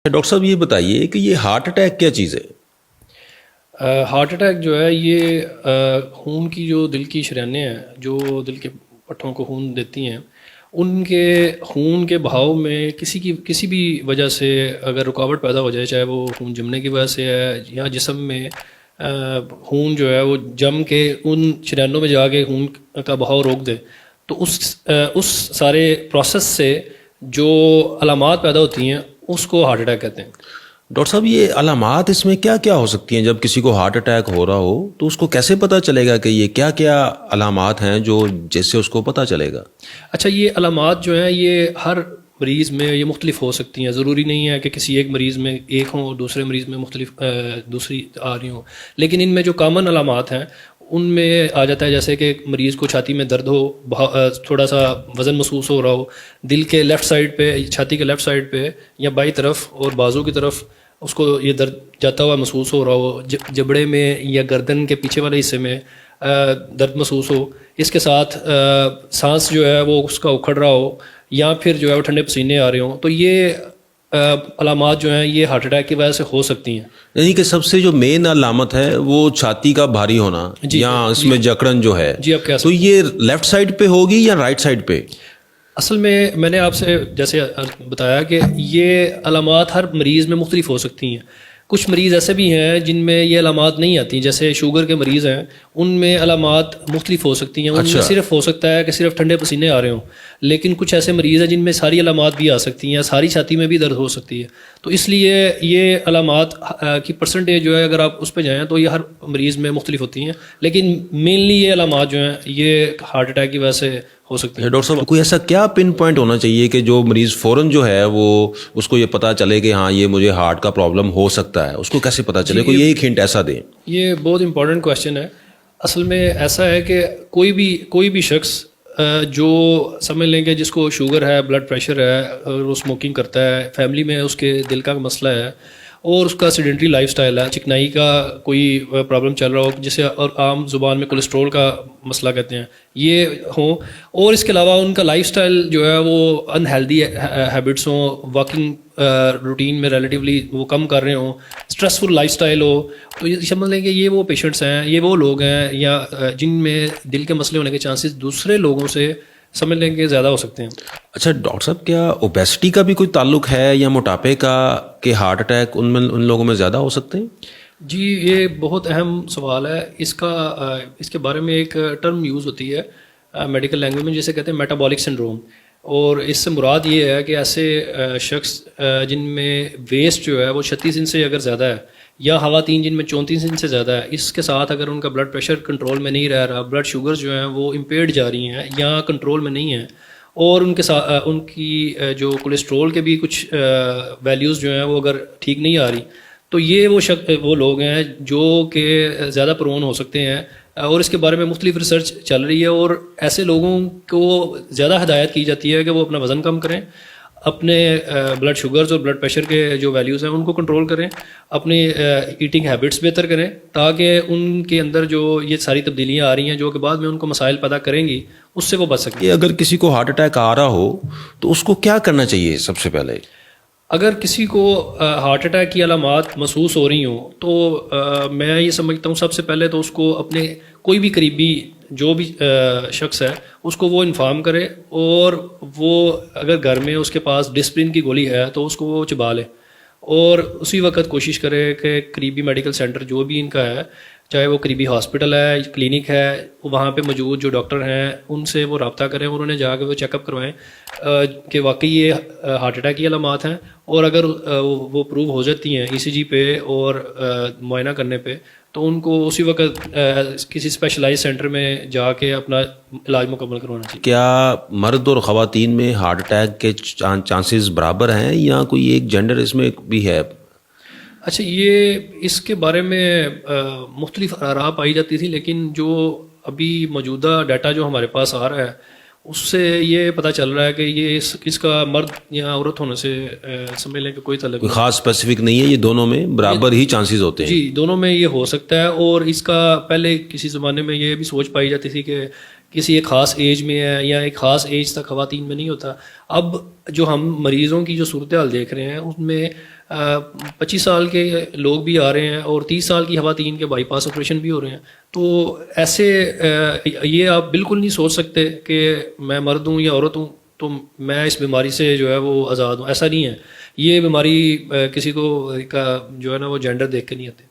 Doctor صاحب یہ بتائیے کہ یہ ہارٹ اٹیک کیا چیز ہے؟ ہارٹ اٹیک جو ہے یہ خون کی جو دل کی شریانیں ہیں جو دل کے پٹھوں کو خون دیتی ہیں، ان کے خون کے بہاؤ میں کسی بھی وجہ سے اگر رکاوٹ پیدا ہو جائے، چاہے وہ خون جمنے کی وجہ سے ہے یا جسم میں خون جو ہے وہ جم کے ان شریانوں میں جا کے خون کا بہاؤ روک دے، تو اس سارے پروسیس سے جو علامات پیدا ہوتی ہیں اس کو ہارٹ اٹیک کہتے ہیں۔ ڈاکٹر صاحب یہ علامات اس میں کیا کیا ہو سکتی ہیں؟ جب کسی کو ہارٹ اٹیک ہو رہا ہو تو اس کو کیسے پتہ چلے گا کہ یہ کیا کیا علامات ہیں جو جس سے اس کو پتہ چلے گا؟ اچھا، یہ علامات جو ہیں یہ ہر مریض میں یہ مختلف ہو سکتی ہیں، ضروری نہیں ہے کہ کسی ایک مریض میں ایک ہوں اور دوسرے مریض میں مختلف دوسری آ رہی ہوں، لیکن ان میں جو کامن علامات ہیں ان میں آ جاتا ہے جیسے کہ مریض کو چھاتی میں درد ہو، تھوڑا سا وزن محسوس ہو رہا ہو، دل کے لیفٹ سائڈ پہ، چھاتی کے لیفٹ سائڈ پہ یا بائیں طرف اور بازو کی طرف اس کو یہ درد جاتا ہوا محسوس ہو رہا ہو، جبڑے میں یا گردن کے پیچھے والے حصے میں درد محسوس ہو، اس کے ساتھ سانس جو ہے وہ اس کا اکھڑ رہا ہو، یا پھر جو ہے وہ ٹھنڈے پسینے آ رہے ہوں، تو یہ علامات جو ہیں یہ ہارٹ اٹیک کی وجہ سے ہو سکتی ہیں۔ یعنی کہ سب سے جو مین علامت ہے وہ چھاتی کا بھاری ہونا یا اس میں جکڑن جو ہے، جی، آپ کیا تو یہ لیفٹ سائڈ پہ ہوگی یا رائٹ سائڈ پہ؟ اصل میں نے آپ سے جیسے بتایا کہ یہ علامات ہر مریض میں مختلف ہو سکتی ہیں۔ کچھ مریض ایسے بھی ہیں جن میں یہ علامات نہیں آتی، جیسے شوگر کے مریض ہیں، ان میں علامات مختلف ہو سکتی ہیں، ان میں صرف ہو سکتا ہے کہ صرف ٹھنڈے پسینے آ رہے ہوں، لیکن کچھ ایسے مریض ہیں جن میں ساری علامات بھی آ سکتی ہیں، ساری چھاتی میں بھی درد ہو سکتی ہے، تو اس لیے یہ علامات کی پرسنٹیج جو ہے اگر آپ اس پہ جائیں تو یہ ہر مریض میں مختلف ہوتی ہیں، لیکن مینلی یہ علامات جو ہیں یہ ہارٹ اٹیک کی وجہ سے ہو سکتی ہے۔ ڈاکٹر صاحب کوئی ایسا کیا پن پوائنٹ ہونا چاہیے کہ جو مریض فوراً جو ہے وہ اس کو یہ پتہ چلے کہ ہاں یہ مجھے ہارٹ کا پرابلم ہو سکتا ہے، اس کو کیسے پتہ چلے؟ کوئی ایک ہنٹ ایسا دیں۔ یہ بہت امپورٹنٹ کویشچن ہے۔ اصل میں ایسا ہے کہ کوئی بھی شخص جو سمجھ لیں کہ جس کو شوگر ہے، بلڈ پریشر ہے، اور وہ اسموکنگ کرتا ہے، فیملی میں اس کے دل کا مسئلہ ہے اور اس کا سیڈنٹری لائف سٹائل ہے، چکنائی کا کوئی پرابلم چل رہا ہو جسے اور عام زبان میں کولیسٹرول کا مسئلہ کہتے ہیں، یہ ہوں، اور اس کے علاوہ ان کا لائف سٹائل جو ہے وہ ان ہیلدی ہیبٹس ہوں، واکنگ روٹین میں ریلیٹیولی وہ کم کر رہے ہوں، اسٹریسفل لائف سٹائل ہو، تو یہ سمجھ لیں کہ یہ وہ پیشنٹس ہیں، یہ وہ لوگ ہیں یا جن میں دل کے مسئلے ہونے کے چانسز دوسرے لوگوں سے سمجھ لیں کہ زیادہ ہو سکتے ہیں۔ اچھا ڈاکٹر صاحب کیا اوبیسٹی کا بھی کوئی تعلق ہے یا موٹاپے کا کہ ہارٹ اٹیک ان لوگوں میں زیادہ ہو سکتے ہیں؟ جی، یہ بہت اہم سوال ہے۔ اس کے بارے میں ایک ٹرم یوز ہوتی ہے میڈیکل لینگویج میں جسے کہتے ہیں میٹابولک سنڈروم، اور اس سے مراد یہ ہے کہ ایسے شخص جن میں ویسٹ جو ہے وہ 36 انچ سے اگر زیادہ ہے، یا خواتین جن میں 34 انچ سے زیادہ ہے، اس کے ساتھ اگر ان کا بلڈ پریشر کنٹرول میں نہیں رہ رہا، بلڈ شوگر جو ہیں وہ امپیئرڈ جا رہی ہیں یا کنٹرول میں نہیں ہیں، اور ان کے ساتھ ان کی جو کولیسٹرول کے بھی کچھ ویلیوز جو ہیں وہ اگر ٹھیک نہیں آ رہی، تو یہ وہ لوگ ہیں جو کہ زیادہ پرون ہو سکتے ہیں، اور اس کے بارے میں مختلف ریسرچ چل رہی ہے، اور ایسے لوگوں کو زیادہ ہدایت کی جاتی ہے کہ وہ اپنا وزن کم کریں، اپنے بلڈ شوگرز اور بلڈ پریشر کے جو ویلیوز ہیں ان کو کنٹرول کریں، اپنی ایٹنگ ہیبٹس بہتر کریں، تاکہ ان کے اندر جو یہ ساری تبدیلیاں آ رہی ہیں جو کہ بعد میں ان کو مسائل پیدا کریں گی اس سے وہ بچ سکیں۔ اگر کسی کو ہارٹ اٹیک آ رہا ہو تو اس کو کیا کرنا چاہیے سب سے پہلے؟ اگر کسی کو ہارٹ اٹیک کی علامات محسوس ہو رہی ہوں تو میں یہ سمجھتا ہوں سب سے پہلے تو اس کو اپنے کوئی بھی قریبی جو بھی شخص ہے اس کو وہ انفارم کرے، اور وہ اگر گھر میں اس کے پاس ڈسپرین کی گولی ہے تو اس کو وہ چبا لے، اور اسی وقت کوشش کرے کہ قریبی میڈیکل سینٹر جو بھی ان کا ہے، چاہے وہ قریبی ہاسپٹل ہے، کلینک ہے، وہاں پہ موجود جو ڈاکٹر ہیں ان سے وہ رابطہ کریں اور انہیں جا کے وہ چیک اپ کروائیں کہ واقعی یہ ہارٹ اٹیک کی علامات ہیں، اور اگر وہ پروو ہو جاتی ہیں ای سی جی پہ اور معائنہ کرنے پہ، تو ان کو اسی وقت کسی اسپیشلائز سینٹر میں جا کے اپنا علاج مکمل کروانا چاہیے۔ کیا مرد اور خواتین میں ہارٹ اٹیک کے چانسز برابر ہیں یا کوئی ایک جینڈر اس میں بھی ہے؟ اچھا، یہ اس کے بارے میں مختلف آراء پائی جاتی تھی، لیکن جو ابھی موجودہ ڈیٹا جو ہمارے پاس آ رہا ہے اس سے یہ پتہ چل رہا ہے کہ یہ اس کا مرد یا عورت ہونے سے سمجھ لیں کہ کوئی تعلق کوئی خاص اسپیسیفک نہیں ہے، یہ دونوں میں برابر ہی چانسز ہوتے ہیں۔ جی، دونوں میں یہ ہو سکتا ہے، اور اس کا پہلے کسی زمانے میں یہ بھی سوچ پائی جاتی تھی کہ کسی ایک خاص ایج میں ہے یا ایک خاص ایج تک خواتین میں نہیں ہوتا. اب جو ہم مریضوں کی جو صورتحال دیکھ رہے ہیں اس میں 25 سال کے لوگ بھی آ رہے ہیں اور 30 سال کی خواتین کے بائی پاس آپریشن بھی ہو رہے ہیں. تو ایسے یہ آپ بالکل نہیں سوچ سکتے کہ میں مرد ہوں یا عورت ہوں تو میں اس بیماری سے جو ہے وہ آزاد ہوں. ایسا نہیں ہے. یہ بیماری کسی کو کا جو ہے نا وہ جینڈر دیکھ کے نہیں آتی.